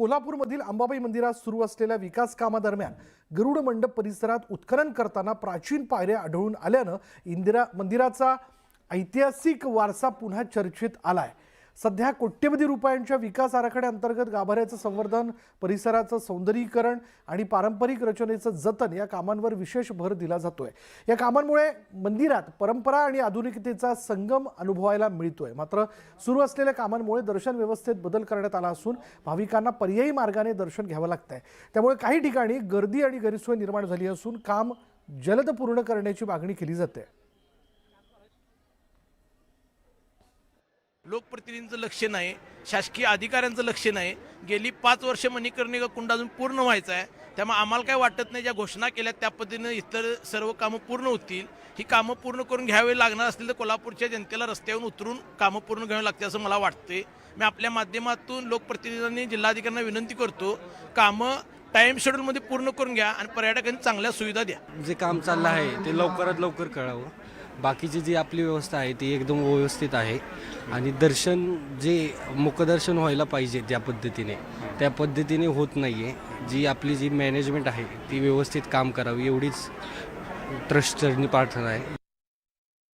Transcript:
कोल्हापूरमधील अंबाबाई मंदिरात सुरू असलेल्या विकास कामादरम्यान गरुड मंडप परिसरात उत्खनन करताना प्राचीन पायऱ्या आढळून आल्यानं मंदिराचा ऐतिहासिक वारसा पुन्हा चर्चेत आलाय। सध्या कोट्यवधी रुपयांच्या विकास आराखड्याअंतर्गत गाभाऱ्याचं संवर्धन, परिसराचं सौंदर्यीकरण आणि पारंपरिक रचनेचं जतन या कामांवर विशेष भर दिला जातोय। या कामांमुळे मंदिरात परंपरा आणि आधुनिकतेचा संगम अनुभवायला मिळतोय। मात्र सुरू असलेल्या कामांमुळे दर्शन व्यवस्थेत बदल करण्यात आला असून भाविकांना पर्यायी मार्गाने दर्शन घ्यावं लागतंय। त्यामुळे काही ठिकाणी गर्दी आणि गैरसोय निर्माण झाली असून काम जलद पूर्ण करण्याची मागणी केली जाते। लोकप्रतिनिधींचं लक्ष नाही, शासकीय अधिकाऱ्यांचं लक्ष नाही। गेली 5 वर्ष मणिकर्णिका कुंड अजून पूर्ण व्हायचा आहे। त्यामुळे आम्हाला काय वाटत नाही, ज्या घोषणा केल्या त्या पद्धतीने इतर सर्व कामं पूर्ण होतील। ही कामं पूर्ण करून घ्यावे लागणार असतील तर कोल्हापूरच्या जनतेला रस्त्यावरून उतरून कामं पूर्ण घ्यावी लागते असं मला वाटते। मी आपल्या माध्यमातून लोकप्रतिनिधींनी जिल्हाधिकाऱ्यांना विनंती करतो, कामं टाइम शेड्यूलमध्ये पूर्ण करून घ्या आणि पर्यटकांना चांगल्या सुविधा द्या। जे काम चाललं आहे ते लवकरात लवकर कळावं। बाकीची जी आपली व्यवस्था आहे ती एकदम व्यवस्थित आहे आणि दर्शन जे मुखदर्शन व्हायला पाहिजे त्या पद्धतीने होत नाही आहे। जी आपली जी मॅनेजमेंट आहे ती व्यवस्थित काम करावी एवढीच ट्रस्टचरणी प्रार्थना आहे।